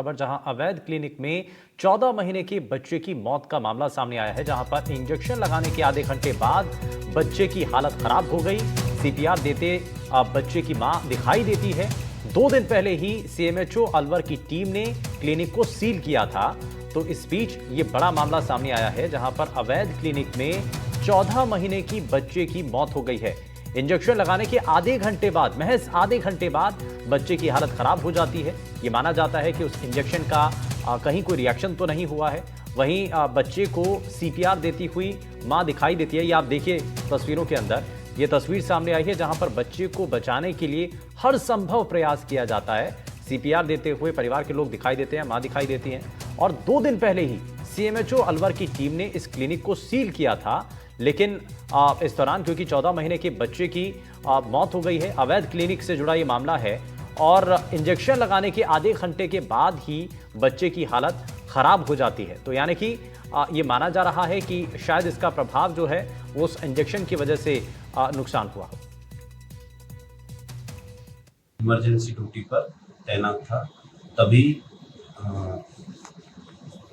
खबर जहां अवैध क्लिनिक में 14 महीने के बच्चे की मौत का मामला सामने आया है, जहां पर इंजेक्शन लगाने के आधे घंटे बाद बच्चे की हालत खराब हो गई। सीपीआर देते बच्चे की मां दिखाई देती है। 2 दिन पहले ही सीएमएचओ अलवर की टीम ने क्लिनिक को सील किया था। तो इस बीच ये बड़ा मामला सामने आया है, जहां पर अवैध क्लिनिक में 14 महीने की बच्चे की मौत हो गई है। इंजेक्शन लगाने के आधे घंटे बाद, महज आधे घंटे बाद बच्चे की हालत खराब हो जाती है। ये माना जाता है कि उस इंजेक्शन का कहीं कोई रिएक्शन तो नहीं हुआ है। वहीं बच्चे को सीपीआर देती हुई मां दिखाई देती है। ये आप देखिए तस्वीरों के अंदर, ये तस्वीर सामने आई है जहां पर बच्चे को बचाने के लिए हर संभव प्रयास किया जाता है। सीपीआर देते हुए परिवार के लोग दिखाई देते हैं, मां दिखाई देती हैं। और 2 दिन पहले ही सीएमएचओ अलवर की टीम ने इस क्लिनिक को सील किया था, लेकिन इस दौरान क्योंकि 14 महीने के बच्चे की मौत हो गई है, अवैध क्लिनिक से जुड़ा ये मामला है और इंजेक्शन लगाने के आधे घंटे के बाद ही बच्चे की हालत खराब हो जाती है। तो यानी कि ये माना जा रहा है कि शायद इसका प्रभाव जो है वो उस इंजेक्शन की वजह से नुकसान हुआ हो। इमरजेंसी ड्यूटी पर तैनात था, तभी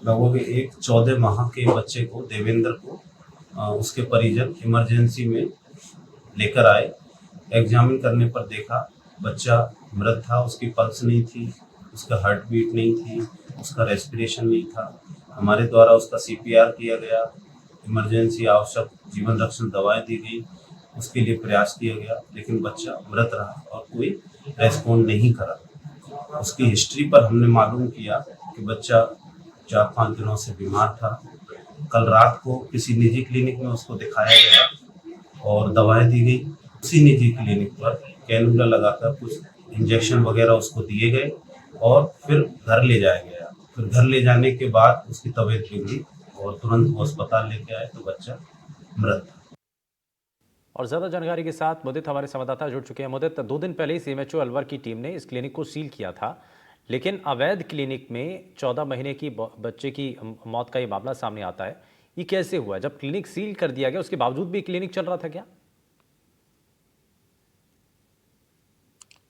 लगभग एक 14 माह के बच्चे को, देवेंद्र को, उसके परिजन इमरजेंसी में लेकर आए। एग्जामिन करने पर देखा बच्चा मृत था। उसकी पल्स नहीं थी, उसका हार्ट बीट नहीं थी, उसका रेस्पिरेशन नहीं था। हमारे द्वारा उसका सीपीआर किया गया, इमरजेंसी आवश्यक जीवन रक्षण दवाएं दी गई, उसके लिए प्रयास किया गया, लेकिन बच्चा मृत रहा और कोई रेस्पॉन्ड नहीं करा। उसकी हिस्ट्री पर हमने मालूम किया कि बच्चा 4-5 दिनों से बीमार था। कल रात को किसी निजी क्लिनिक में उसको दिखाया गया और दवाएं दी गई। उसी निजी क्लिनिक पर कैनुला लगाकर कुछ इंजेक्शन वगैरह उसको दिए गए और फिर घर ले जाया गया। फिर घर ले जाने के बाद उसकी तबीयत बिगड़ी और तुरंत वो अस्पताल लेके आए तो बच्चा मृत था। और ज्यादा जानकारी के साथ मुदित हमारे संवाददाता जुड़ चुके हैं। मुदित, 2 दिन पहले ही सीएमएचओ अलवर की टीम ने इस क्लिनिक को सील किया था, लेकिन अवैध क्लिनिक में 14 महीने की बच्चे की मौत का ये मामला सामने आता है। ये कैसे हुआ? जब क्लिनिक सील कर दिया गया उसके बावजूद भी क्लिनिक चल रहा था क्या?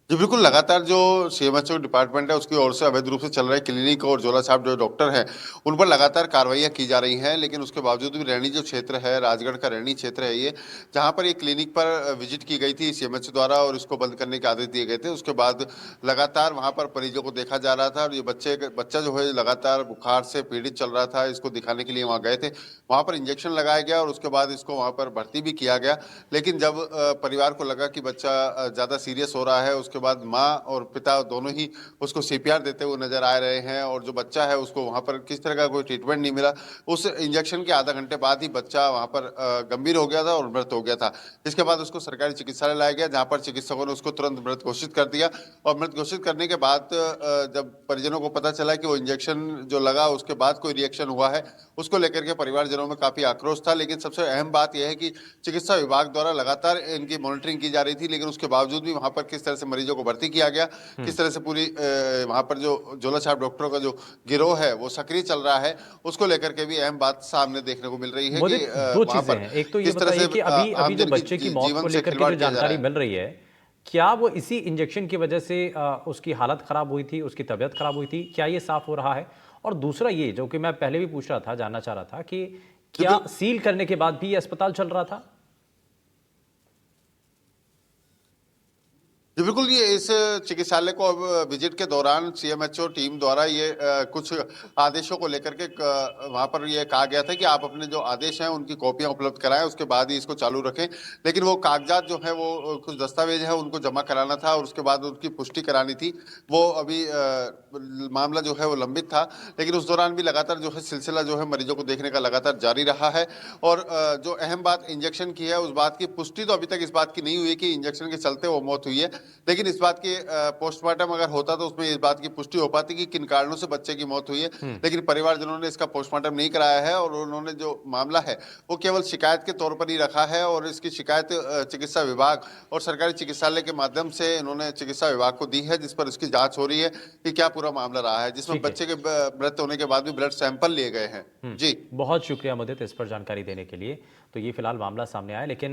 जी बिल्कुल, लगातार जो सीएमएचओ डिपार्टमेंट है उसकी ओर से अवैध रूप से चल रहे क्लिनिक और झोला छाप जो डॉक्टर हैं उन पर लगातार कार्रवाइयां की जा रही हैं, लेकिन उसके बावजूद भी रैनी जो क्षेत्र है, राजगढ़ का रैनी क्षेत्र है ये, जहां पर ये क्लिनिक पर विजिट की गई थी सीएमएचओ द्वारा और इसको बंद करने के आदेश दिए गए थे। उसके बाद लगातार वहां पर मरीजों को देखा जा रहा था और ये बच्चा जो है लगातार बुखार से पीड़ित चल रहा था। इसको दिखाने के लिए वहाँ गए थे, वहाँ पर इंजेक्शन लगाया गया और उसके बाद इसको वहाँ पर भर्ती भी किया गया। लेकिन जब परिवार को लगा कि बच्चा ज़्यादा सीरियस हो रहा है, उसके बाद माँ और पिता दोनों ही उसको सीपीआर देते हुए नजर आ रहे हैं और जो बच्चा है उसको वहाँ पर किस तरह का कोई ट्रीटमेंट नहीं मिला। उस इंजेक्शन के आधा घंटे बाद ही बच्चा वहाँ पर गंभीर हो गया था और मृत हो गया था। इसके बाद उसको सरकारी चिकित्सालय लाया गया, जहाँ पर चिकित्सकों ने उसको तुरंत मृत घोषित कर दिया और मृत घोषित करने के बाद जब परिजनों को पता चला कि वो इंजेक्शन जो लगा उसके बाद कोई रिएक्शन हुआ है, उसको लेकर के परिवारजनों में काफी आक्रोश था। लेकिन सबसे अहम बात यह है कि चिकित्सा विभाग द्वारा लगातार इनकी मॉनिटरिंग की जा रही थी, लेकिन उसके बावजूद भी वहाँ पर किस तरह से मरीजों को भर्ती किया गया, किस तरह से पूरी वहाँ पर जो झोला छाप डॉक्टरों का जो गिरोह है वो सक्रिय चल रहा है, उसको लेकर के भी अहम बात सामने देखने को मिल रही है कि दो वहाँ चीजें पर हैं। एक तो ये किस तरह बताइए से कि अभी अभी जो आमजन बच्चे की की मौत को जीवन से लेकर के खिलवाड़ जो किया जा रहा जानकारी है। मिल रही है, क्या वो इसी इंजेक्शन की वजह से उसकी हालत खराब हुई थी, उसकी तबीयत खराब हुई थी? क्या ये साफ हो रहा है? और दूसरा ये जो कि मैं पहले भी पूछ रहा था, जानना चाह रहा था कि क्या सील करने के बाद भी ये अस्पताल चल रहा था? जी बिल्कुल, ये इस चिकित्सालय को अब विजिट के दौरान सीएमएचओ टीम द्वारा ये कुछ आदेशों को लेकर के वहाँ पर ये कहा गया था कि आप अपने जो आदेश हैं उनकी कॉपियां उपलब्ध कराएं, उसके बाद ही इसको चालू रखें। लेकिन वो कागजात जो है वो कुछ दस्तावेज है उनको जमा कराना था और उसके बाद उनकी पुष्टि करानी थी। वो अभी मामला जो है वो लंबित था, लेकिन उस दौरान भी लगातार जो है सिलसिला जो है मरीजों को देखने का लगातार जारी रहा है। और जो अहम बात इंजेक्शन की है, उस बात की पुष्टि तो अभी तक इस बात की नहीं हुई कि इंजेक्शन के चलते वो मौत हुई है, लेकिन इस बात की पोस्टमार्टम अगर होता तो उसमें इस बात की पुष्टि हो पाती कि किन कारणों से बच्चे की मौत हुई है। लेकिन परिवारजनों ने इसका पोस्टमार्टम नहीं कराया है और उन्होंने जो मामला है वो केवल शिकायत के तौर पर ही रखा है और इसकी शिकायत चिकित्सा विभाग और सरकारी चिकित्सालय के माध्यम से इन्होंने चिकित्सा विभाग को दी है, जिस पर इसकी जांच हो रही है कि क्या पूरा मामला रहा है, जिसमें बच्चे के मृत होने के बाद भी ब्लड सैंपल लिए गए हैं। जी बहुत शुक्रिया मुदित इस पर जानकारी देने के लिए। तो ये फिलहाल मामला सामने आया, लेकिन